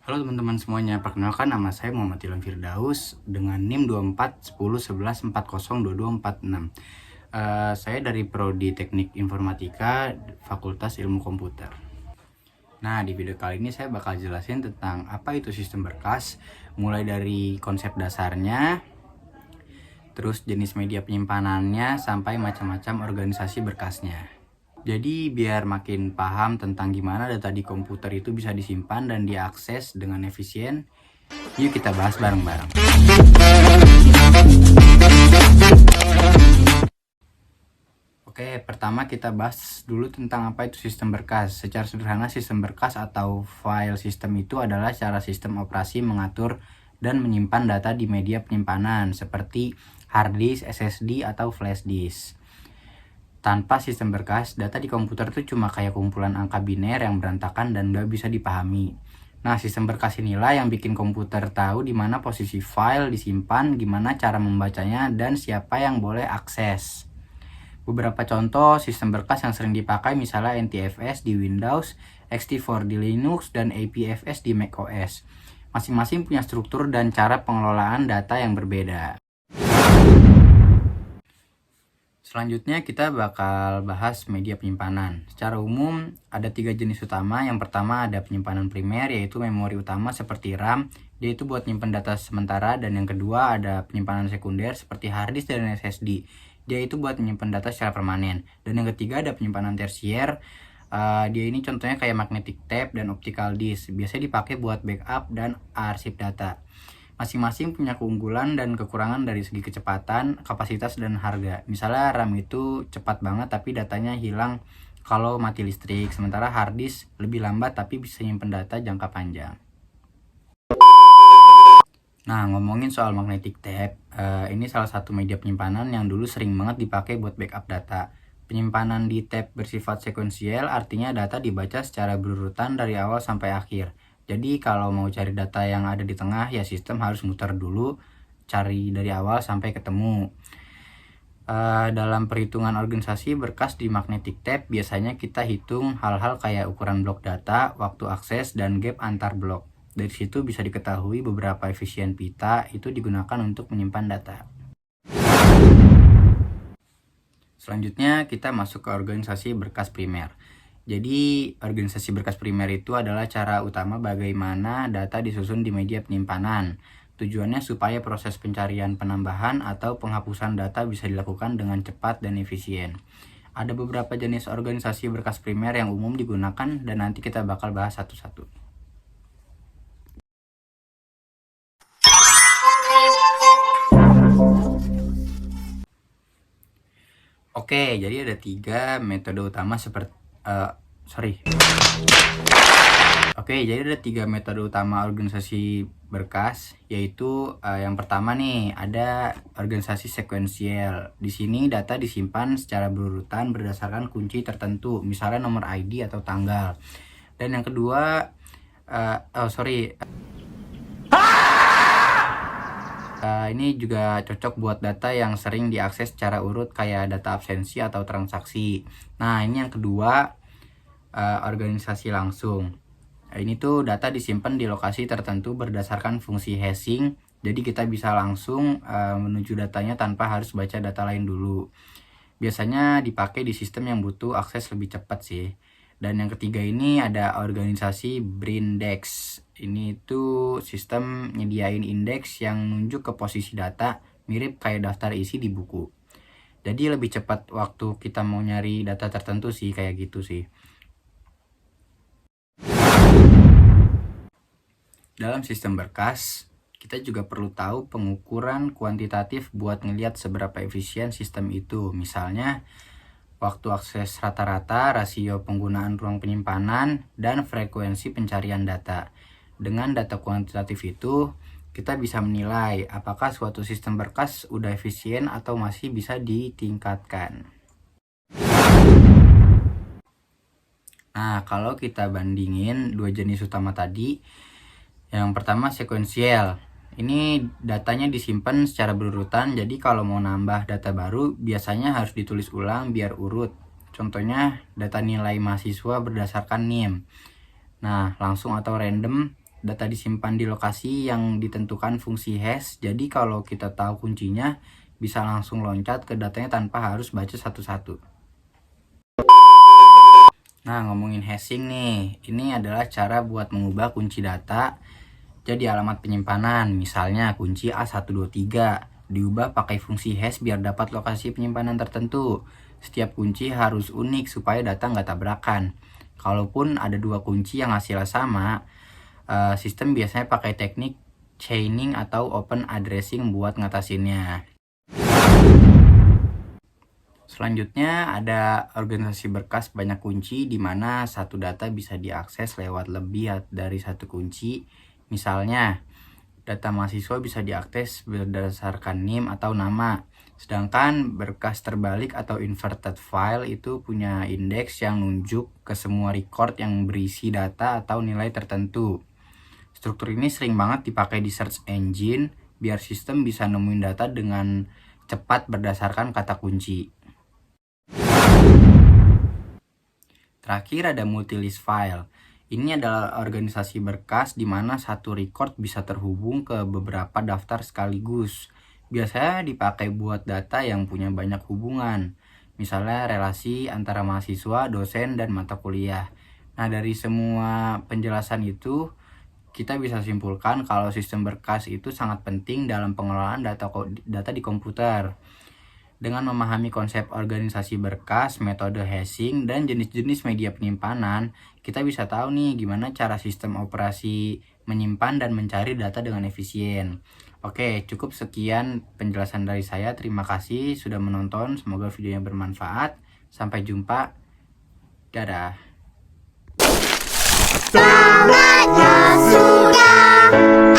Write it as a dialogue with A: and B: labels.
A: Halo teman-teman semuanya, perkenalkan nama saya Muhammad Ilham Firdaus dengan NIM 241011402246. Saya dari Prodi Teknik Informatika, Fakultas Ilmu Komputer. Nah, di video kali ini saya bakal jelasin tentang apa itu sistem berkas, mulai dari konsep dasarnya, terus jenis media penyimpanannya, sampai macam-macam organisasi berkasnya. Jadi biar makin paham tentang gimana data di komputer itu bisa disimpan dan diakses dengan efisien, yuk kita bahas bareng-bareng. Oke, pertama kita bahas dulu tentang apa itu sistem berkas. Secara sederhana, sistem berkas atau file system itu adalah cara sistem operasi mengatur dan menyimpan data di media penyimpanan seperti hard disk, SSD, atau flash disk. Tanpa sistem berkas, data di komputer itu cuma kayak kumpulan angka biner yang berantakan dan gak bisa dipahami. Nah, sistem berkas inilah yang bikin komputer tahu di mana posisi file disimpan, gimana cara membacanya, dan siapa yang boleh akses. Beberapa contoh sistem berkas yang sering dipakai misalnya NTFS di Windows, ext4 di Linux, dan APFS di macOS. Masing-masing punya struktur dan cara pengelolaan data yang berbeda. Selanjutnya kita bakal bahas media penyimpanan. Secara umum ada 3 jenis utama. Yang pertama ada penyimpanan primer, yaitu memori utama seperti RAM, dia itu buat nyimpan data sementara. Dan yang kedua ada penyimpanan sekunder seperti hard disk dan SSD, dia itu buat menyimpan data secara permanen. Dan yang ketiga ada penyimpanan tersier, dia ini contohnya kayak magnetic tape dan optical disk, biasanya dipakai buat backup dan arsip data. Masing-masing punya keunggulan dan kekurangan dari segi kecepatan, kapasitas, dan harga. Misalnya RAM itu cepat banget tapi datanya hilang kalau mati listrik, sementara hard disk lebih lambat tapi bisa nyimpen data jangka panjang. Nah, ngomongin soal magnetic tape, ini salah satu media penyimpanan yang dulu sering banget dipakai buat backup data. Penyimpanan di tape bersifat sekuensial, artinya data dibaca secara berurutan dari awal sampai akhir. Jadi kalau mau cari data yang ada di tengah, ya sistem harus muter dulu, cari dari awal sampai ketemu. Dalam perhitungan organisasi berkas di magnetic tape, biasanya kita hitung hal-hal kayak ukuran blok data, waktu akses, dan gap antar blok. Dari situ bisa diketahui beberapa efisien pita itu digunakan untuk menyimpan data. Selanjutnya kita masuk ke organisasi berkas primer. Jadi organisasi berkas primer itu adalah cara utama bagaimana data disusun di media penyimpanan. Tujuannya supaya proses pencarian penambahan atau penghapusan data bisa dilakukan dengan cepat dan efisien. Ada beberapa jenis organisasi berkas primer yang umum digunakan dan nanti kita bakal bahas satu-satu. Oke, jadi ada 3 metode utama jadi ada 3 metode utama organisasi berkas, yaitu yang pertama nih ada organisasi sekuensial. Di sini data disimpan secara berurutan berdasarkan kunci tertentu, misalnya nomor ID atau tanggal. Dan yang kedua, ini juga cocok buat data yang sering diakses secara urut kayak data absensi atau transaksi. Nah, ini yang kedua, organisasi langsung. Ini tuh data disimpan di lokasi tertentu berdasarkan fungsi hashing. Jadi kita bisa langsung menuju datanya tanpa harus baca data lain dulu. Biasanya dipakai di sistem yang butuh akses lebih cepat sih. Dan yang ketiga ini ada organisasi Brindex. Ini tuh sistem nyediain indeks yang nunjuk ke posisi data, mirip kayak daftar isi di buku. Jadi lebih cepat waktu kita mau nyari data tertentu sih, kayak gitu sih. Dalam sistem berkas, kita juga perlu tahu pengukuran kuantitatif buat ngelihat seberapa efisien sistem itu. Misalnya, waktu akses rata-rata, rasio penggunaan ruang penyimpanan, dan frekuensi pencarian data. Dengan data kuantitatif itu, kita bisa menilai apakah suatu sistem berkas udah efisien atau masih bisa ditingkatkan. Nah, kalau kita bandingin 2 jenis utama tadi, yang pertama sekuensial. Ini datanya disimpan secara berurutan, jadi kalau mau nambah data baru biasanya harus ditulis ulang biar urut. Contohnya data nilai mahasiswa berdasarkan NIM. Nah, langsung atau random data disimpan di lokasi yang ditentukan fungsi hash. Jadi kalau kita tahu kuncinya, bisa langsung loncat ke datanya tanpa harus baca satu-satu. Nah, ngomongin hashing nih, ini adalah cara buat mengubah kunci data jadi alamat penyimpanan. Misalnya kunci A123 diubah pakai fungsi hash biar dapat lokasi penyimpanan tertentu. Setiap kunci harus unik supaya data nggak tabrakan. Kalaupun ada dua kunci yang hasilnya sama, sistem biasanya pakai teknik chaining atau open addressing buat ngatasinnya. Selanjutnya ada organisasi berkas banyak kunci, di mana satu data bisa diakses lewat lebih dari satu kunci. Misalnya, data mahasiswa bisa diakses berdasarkan NIM atau nama. Sedangkan berkas terbalik atau inverted file itu punya indeks yang nunjuk ke semua record yang berisi data atau nilai tertentu. Struktur ini sering banget dipakai di search engine biar sistem bisa nemuin data dengan cepat berdasarkan kata kunci. Terakhir ada multilist file. Ini adalah organisasi berkas di mana satu record bisa terhubung ke beberapa daftar sekaligus. Biasanya dipakai buat data yang punya banyak hubungan. Misalnya relasi antara mahasiswa, dosen, dan mata kuliah. Nah, dari semua penjelasan itu, kita bisa simpulkan kalau sistem berkas itu sangat penting dalam pengelolaan data di komputer. Dengan memahami konsep organisasi berkas, metode hashing, dan jenis-jenis media penyimpanan, kita bisa tahu nih gimana cara sistem operasi menyimpan dan mencari data dengan efisien. Oke, cukup sekian penjelasan dari saya. Terima kasih sudah menonton. Semoga videonya bermanfaat. Sampai jumpa. Dadah.
B: Saatnya sudah